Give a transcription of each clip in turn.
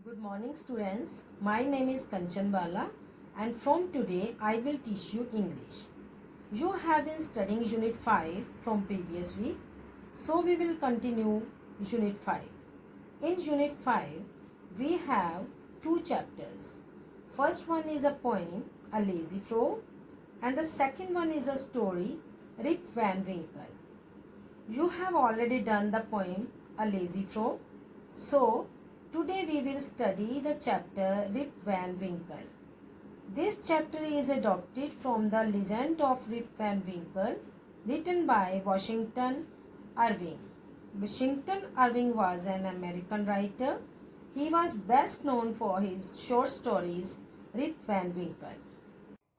Good morning students. My name is Kanchan Bala and from today I will teach you English. You have been studying Unit 5 from previous week. So we will continue Unit 5. In Unit 5 we have two chapters. First one is a poem, A Lazy Frog, and the second one is a story, Rip Van Winkle. You have already done the poem A Lazy Frog. So today we will study the chapter Rip Van Winkle. This chapter is adopted from the legend of Rip Van Winkle written by Washington Irving. Washington Irving was an American writer. He was best known for his short stories Rip Van Winkle.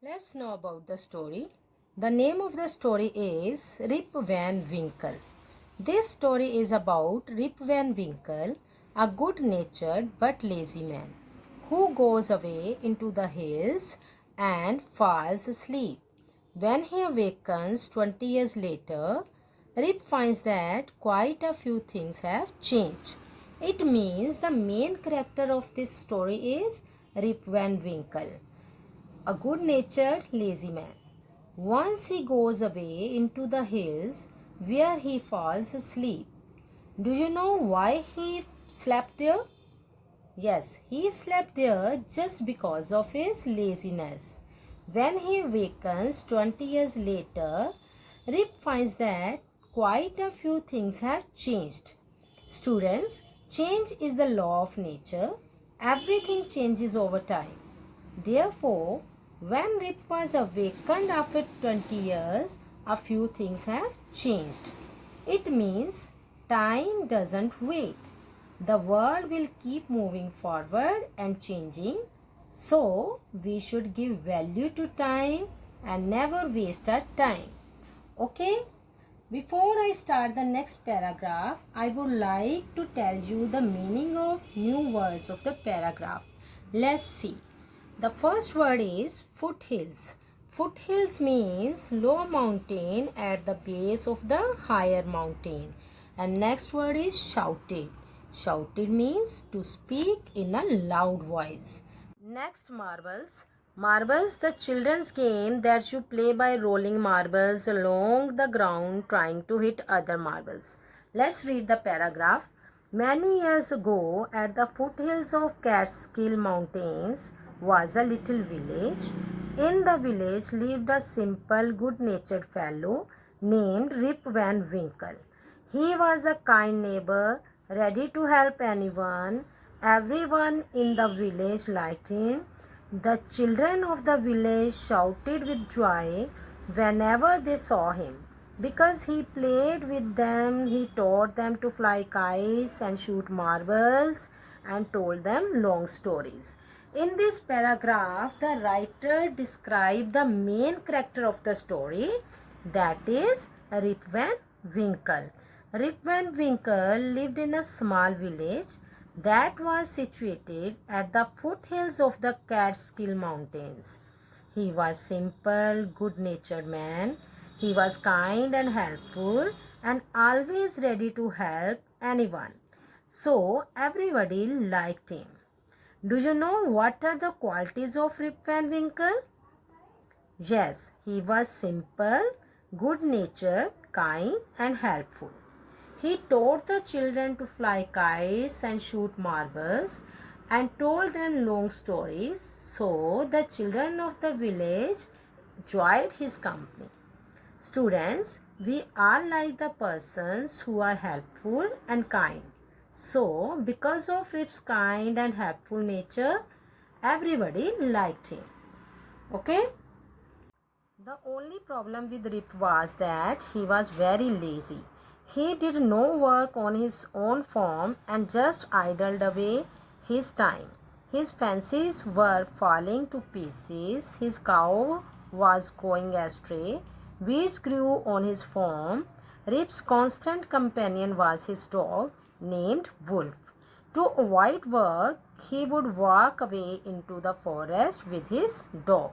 Let's know about the story. The name of the story is Rip Van Winkle. This story is about Rip Van Winkle, a good-natured but lazy man who goes away into the hills and falls asleep. When he awakens 20 years later, Rip finds that quite a few things have changed. It means the main character of this story is Rip Van Winkle, a good-natured lazy man. Once he goes away into the hills where he falls asleep. Do you know why he slept there? Yes, he slept there just because of his laziness. When he awakens 20 years later, Rip finds that quite a few things have changed. Students, change is the law of nature. Everything changes over time. Therefore, when Rip was awakened after 20 years, a few things have changed. It means time doesn't wait. The world will keep moving forward and changing. So, we should give value to time and never waste our time. Okay? Before I start the next paragraph, I would like to tell you the meaning of new words of the paragraph. Let's see. The first word is foothills. Foothills means low mountain at the base of the higher mountain. And next word is shouted. Shouted means to speak in a loud voice. Next, marbles. Marbles, the children's game that you play by rolling marbles along the ground trying to hit other marbles. Let's read the paragraph. Many years ago, at the foothills of Catskill Mountains was a little village. In the village lived a simple, good-natured fellow named Rip Van Winkle. He was a kind neighbor, ready to help anyone. Everyone in the village liked him. The children of the village shouted with joy whenever they saw him. Because he played with them, he taught them to fly kites and shoot marbles and told them long stories. In this paragraph, the writer described the main character of the story, that is Rip Van Winkle. Rip Van Winkle lived in a small village that was situated at the foothills of the Catskill Mountains. He was simple, good-natured man. He was kind and helpful and always ready to help anyone. So everybody liked him. Do you know what are the qualities of Rip Van Winkle? Yes, he was simple, good-natured, kind and helpful. He taught the children to fly kites and shoot marbles and told them long stories, so the children of the village enjoyed his company. Students, we are like the persons who are helpful and kind. So, because of Rip's kind and helpful nature, everybody liked him. Okay? The only problem with Rip was that he was very lazy. He did no work on his own farm and just idled away his time. His fences were falling to pieces. His cow was going astray. Weeds grew on his farm. Rip's constant companion was his dog named Wolf. To avoid work, he would walk away into the forest with his dog.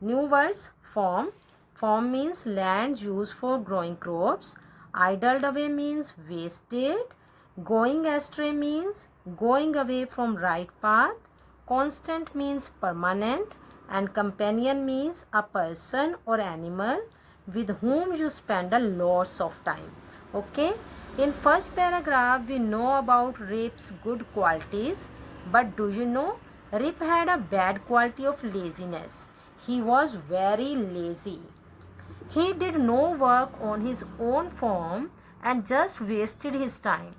New words, farm. Farm means land used for growing crops. Idled away means wasted. Going astray means going away from right path. Constant means permanent, and companion means a person or animal with whom you spend a lots of time. Okay, in first paragraph we know about Rip's good qualities, but do you know Rip had a bad quality of laziness. He was very lazy. He did no work on his own farm and just wasted his time.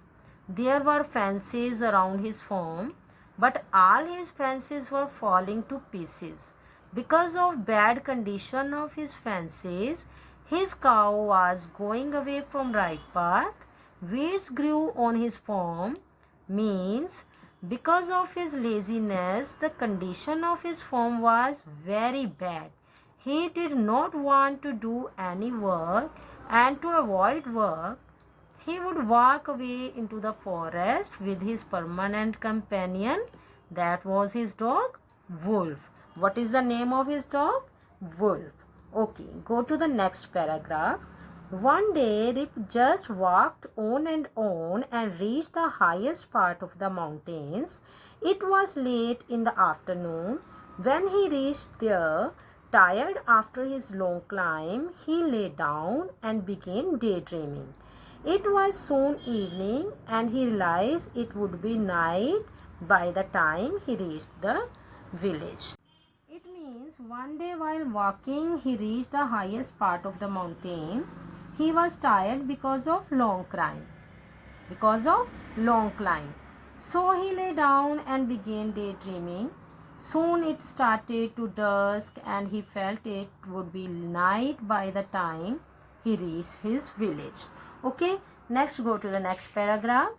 There were fences around his farm, but all his fences were falling to pieces. Because of bad condition of his fences, his cow was going away from right path. Weeds grew on his farm, means because of his laziness, the condition of his farm was very bad. He did not want to do any work, and to avoid work, he would walk away into the forest with his permanent companion. That was his dog, Wolf. What is the name of his dog? Wolf. Okay, go to the next paragraph. One day, Rip just walked on and reached the highest part of the mountains. It was late in the afternoon. When he reached there, tired after his long climb, he lay down and began daydreaming. It was soon evening, and he realized it would be night by the time he reached the village. It means one day while walking, he reached the highest part of the mountain. He was tired because of long climb. So he lay down and began daydreaming. Soon it started to dusk, and he felt it would be night by the time he reached his village. Okay, next go to the next paragraph.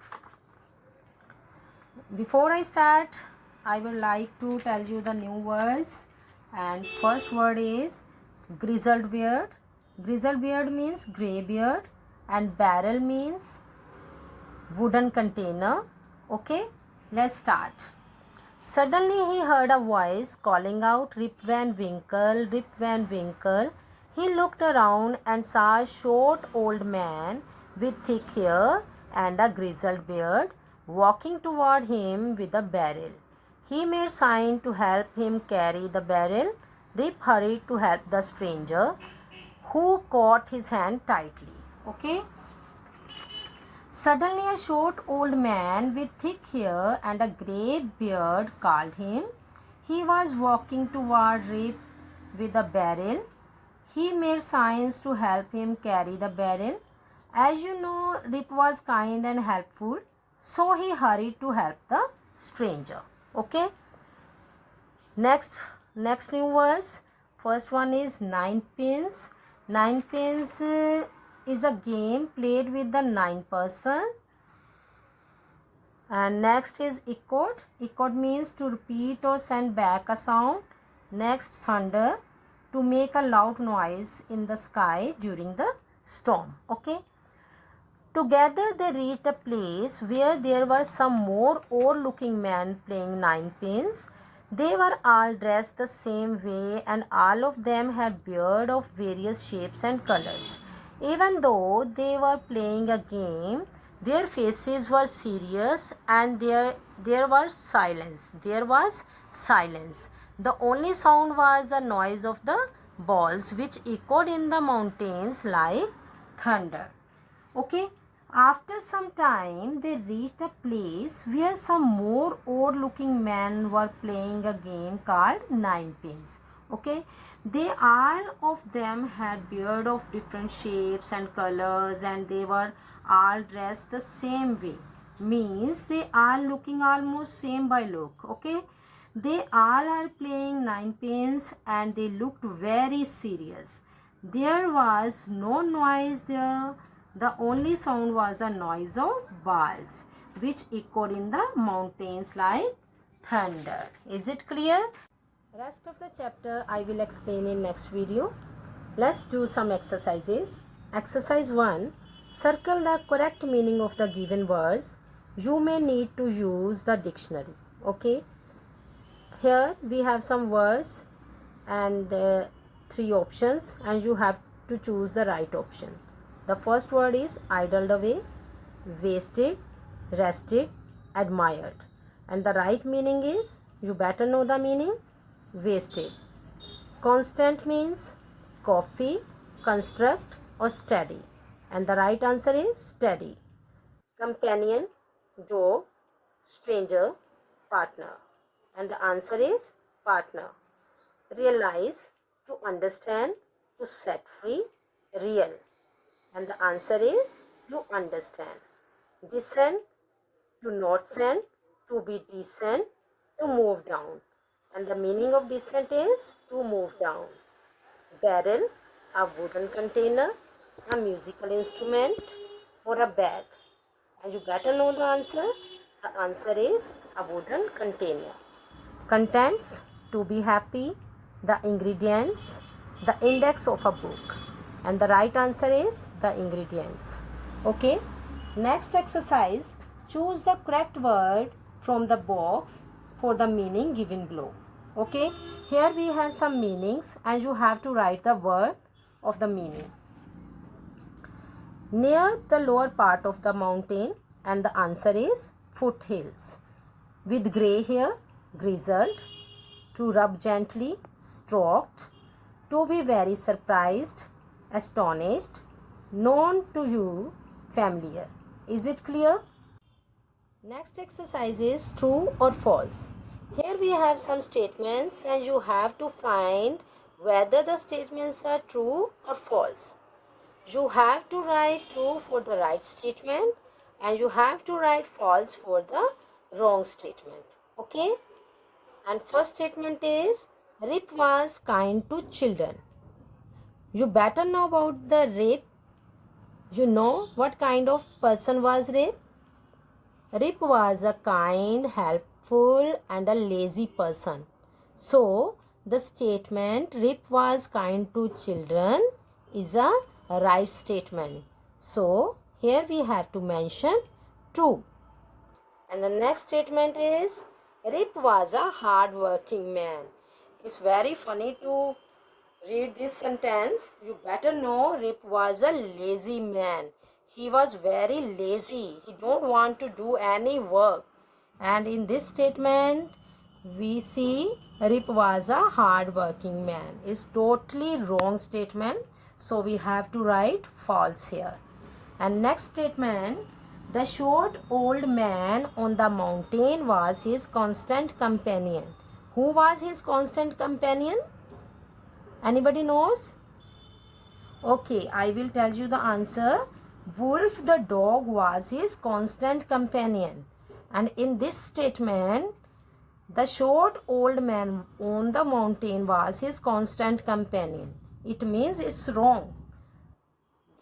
Before I start, I would like to tell you the new words. And first word is grizzled beard. Grizzled beard means grey beard, and barrel means wooden container. Okay, let's start. Suddenly he heard a voice calling out, "Rip Van Winkle, Rip Van Winkle." He looked around and saw a short old man with thick hair and a grizzled beard walking toward him with a barrel. He made sign to help him carry the barrel. Rip hurried to help the stranger, who caught his hand tightly. Okay. Suddenly a short old man with thick hair and a grey beard called him. He was walking toward Rip with a barrel. He made signs to help him carry the barrel. As you know, Rip was kind and helpful, so he hurried to help the stranger. Okay. Next new words. First one is nine pins. Nine pins is a game played with the 9 person. And next is echoed. Echoed means to repeat or send back a sound. Next, thunder, to make a loud noise in the sky during the storm. Okay. Together they reached a place where there were some more old-looking men playing 9 pins. They were all dressed the same way, and all of them had beards of various shapes and colors. Even though they were playing a game, their faces were serious, and there was silence. The only sound was the noise of the balls, which echoed in the mountains like thunder. Okay. After some time, they reached a place where some more odd-looking men were playing a game called 9 pins. Okay, they all of them had beard of different shapes and colors, and they were all dressed the same way. Means they are looking almost same by look. Okay, they all are playing 9 pins, and they looked very serious. There was no noise there. The only sound was the noise of balls, which echoed in the mountains like thunder. Is it clear? Rest of the chapter I will explain in next video. Let's do some exercises. Exercise 1. Circle the correct meaning of the given words. You may need to use the dictionary. Okay. Here we have some words and 3 options, and you have to choose the right option. The first word is idled away, wasted, rested, admired. And the right meaning is, you better know the meaning, wasted. Constant means coffee, construct or steady. And the right answer is steady. Companion, dog, stranger, partner. And the answer is partner. Realize, to understand, to set free, real. And the answer is to understand. Descend, to not send, to be decent, to move down. And the meaning of descent is to move down. Barrel, a wooden container, a musical instrument, or a bag. And you better know the answer. The answer is a wooden container. Contents, to be happy, the ingredients, the index of a book. And the right answer is the ingredients. Okay. Next exercise, choose the correct word from the box for the meaning given below. Okay. Here we have some meanings and you have to write the word of the meaning. Near the lower part of the mountain, and the answer is foothills. With grey hair, grizzled. To rub gently, stroked. To be very surprised, astonished. Known to you, familiar. Is it clear? Next exercise is true or false. Here we have some statements and you have to find whether the statements are true or false. You have to write true for the right statement and you have to write false for the wrong statement. Okay? And first statement is, Rip was kind to children. You better know about the Rip. You know what kind of person was Rip? Rip was a kind, helpful and a lazy person. So, the statement Rip was kind to children is a right statement. So, here we have to mention true. And the next statement is, Rip was a hard-working man. It's very funny to read this sentence. You better know Rip was a lazy man. He was very lazy. He don't want to do any work. And in this statement, we see Rip was a hard-working man. It's totally wrong statement. So we have to write false here. And next statement, the short old man on the mountain was his constant companion. Who was his constant companion? Anybody knows? Okay, I will tell you the answer. Wolf the dog was his constant companion. And in this statement, the short old man on the mountain was his constant companion. It means it's wrong.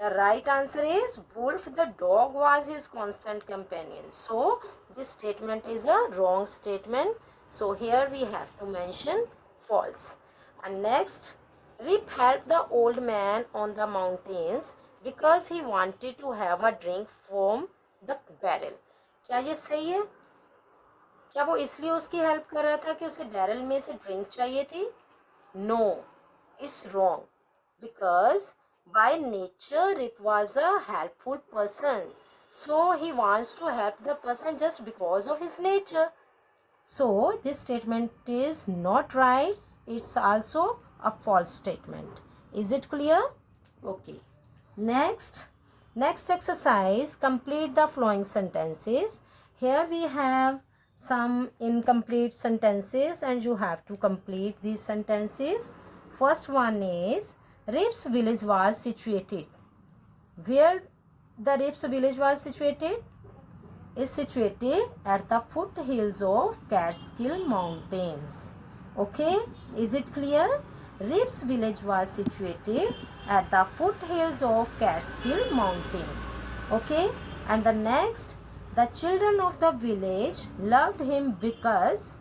The right answer is Wolf the dog was his constant companion. So this statement is a wrong statement. So here we have to mention false. And next, Rip helped the old man on the mountains because he wanted to have a drink from the barrel. क्या ये सही है? क्या वो इसलिए उसकी help कर रहा था कि उसे बैरल में से ड्रिंक चाहिए थी? No, it's wrong. Because by nature, Rip was a helpful person. So he wants to help the person just because of his nature. So this statement is not right. It's also a false statement. Is it clear? Okay. Next exercise, complete the following sentences. Here we have some incomplete sentences and you have to complete these sentences. First one is, Rip's village was situated. Where the Rip's village was situated? Is situated at the foothills of Catskill Mountains. Okay, is it clear? Rip's village was situated at the foothills of Catskill Mountain. Okay, and the next, the children of the village loved him because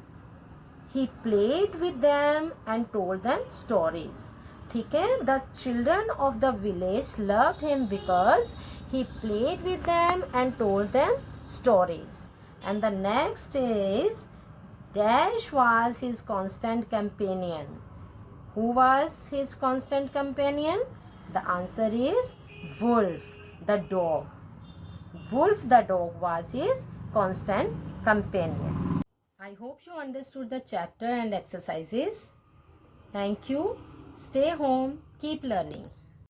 he played with them and told them stories. ठीक है, the children of the village loved him because he played with them and told them stories. And the next is, Dash was his constant companion. Who was his constant companion? The answer is Wolf the dog. Wolf the dog was his constant companion. I hope you understood the chapter and exercises. Thank you. Stay home. Keep learning.